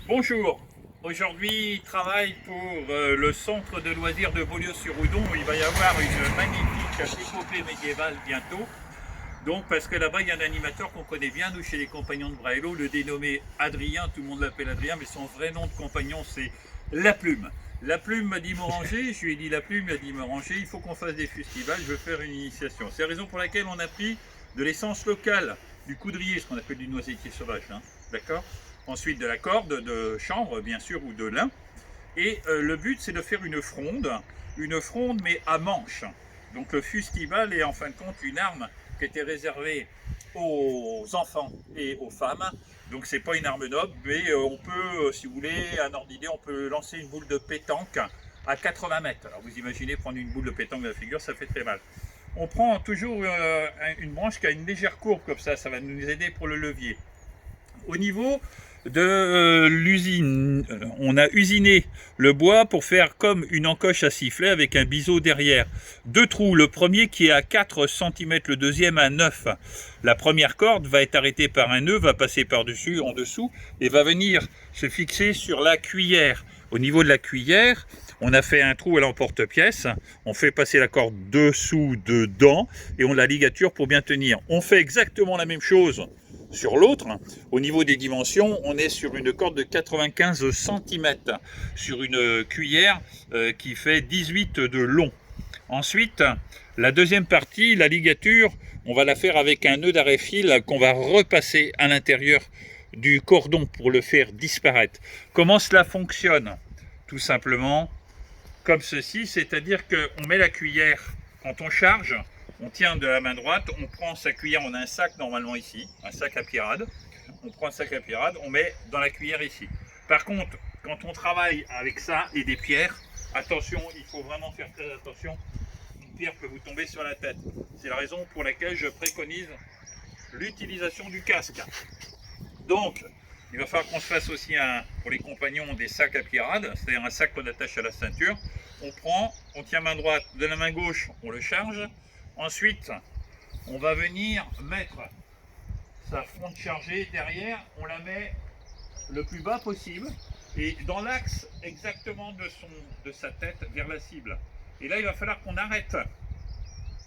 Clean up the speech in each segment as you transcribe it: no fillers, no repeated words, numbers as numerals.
Bonjour, aujourd'hui travail pour le centre de loisirs de Beaulieu-sur-Oudon où il va y avoir une magnifique épopée médiévale bientôt. Donc parce que là-bas il y a un animateur qu'on connaît bien nous chez les compagnons de Brahello, le dénommé Adrien, tout le monde l'appelle Adrien, mais son vrai nom de compagnon c'est La Plume. La Plume m'a dit Moranger, je lui ai dit La Plume, il m'a dit Moranger, il faut qu'on fasse des festivals, je veux faire une initiation. C'est la raison pour laquelle on a pris de l'essence locale, du coudrier, ce qu'on appelle du noisetier sauvage, hein, d'accord. Ensuite de la corde de chanvre bien sûr ou de lin. Et le but c'est de faire une fronde mais à manche. Donc le fustival est en fin de compte une arme qui était réservée aux enfants et aux femmes. Donc c'est pas une arme noble, mais on peut, si vous voulez, un ordre d'idée, on peut lancer une boule de pétanque à 80 mètres. Alors vous imaginez prendre une boule de pétanque dans la figure, ça fait très mal. On prend toujours une branche qui a une légère courbe comme ça va nous aider pour le levier. Au niveau de l'usine, on a usiné le bois pour faire comme une encoche à sifflet avec un biseau derrière. Deux trous, le premier qui est à 4 cm, le deuxième à 9. La première corde va être arrêtée par un nœud, va passer par-dessus, en dessous, et va venir se fixer sur la cuillère. Au niveau de la cuillère, on a fait un trou à l'emporte-pièce, on fait passer la corde dessous, dedans, et on la ligature pour bien tenir. On fait exactement la même chose sur l'autre. Au niveau des dimensions, on est sur une corde de 95 cm, sur une cuillère qui fait 18 de long. Ensuite, la deuxième partie, la ligature, on va la faire avec un nœud d'arrêt fil qu'on va repasser à l'intérieur du cordon pour le faire disparaître. Comment cela fonctionne? Tout simplement comme ceci, c'est-à-dire qu'on met la cuillère quand on charge, on tient de la main droite, on prend sa cuillère, on a un sac normalement ici, un sac à pirade, on prend un sac à pirade, on met dans la cuillère ici. Par contre, quand on travaille avec ça et des pierres, attention, il faut vraiment faire très attention, une pierre peut vous tomber sur la tête. C'est la raison pour laquelle je préconise l'utilisation du casque. Donc, il va falloir qu'on se fasse aussi pour les compagnons des sacs à pirade, c'est-à-dire un sac qu'on attache à la ceinture. On prend, on tient main droite, de la main gauche, on le charge. Ensuite, on va venir mettre sa fronde chargée derrière, on la met le plus bas possible et dans l'axe exactement de sa tête vers la cible. Et là, il va falloir qu'on arrête.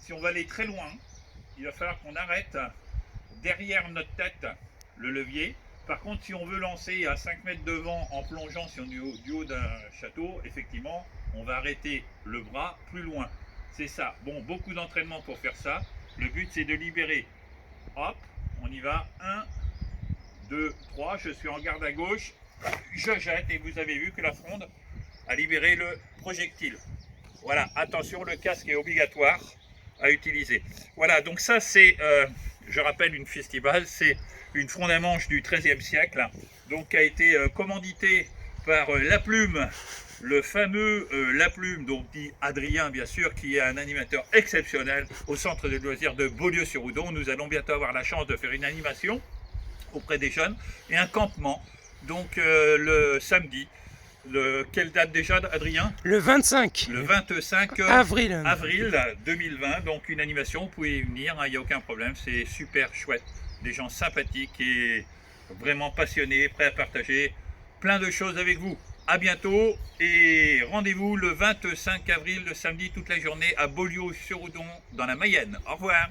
Si on va aller très loin, il va falloir qu'on arrête derrière notre tête le levier. Par contre, si on veut lancer à 5 mètres devant en plongeant, si on est du haut d'un château, effectivement, on va arrêter le bras plus loin. C'est ça. Bon, beaucoup d'entraînement pour faire ça. Le but, c'est de libérer. Hop, on y va. 1, 2, 3. Je suis en garde à gauche. Je jette et vous avez vu que la fronde a libéré le projectile. Voilà, attention, le casque est obligatoire à utiliser. Voilà, donc ça, c'est, je rappelle, une festival. C'est une fronde à manche du XIIIe siècle, donc qui a été commanditée par La Plume, le fameux La Plume, donc dit Adrien bien sûr, qui est un animateur exceptionnel au centre de loisirs de Beaulieu-sur-Oudon. Nous allons bientôt avoir la chance de faire une animation auprès des jeunes et un campement, donc le samedi. Quelle date déjà, Adrien? Le 25. Le 25 avril 2020, donc une animation, vous pouvez y venir, il n'y a aucun problème, c'est super chouette. Des gens sympathiques et vraiment passionnés, prêts à partager plein de choses avec vous. À bientôt et rendez-vous le 25 avril, le samedi, toute la journée à Beaulieu-sur-Oudon, dans la Mayenne. Au revoir.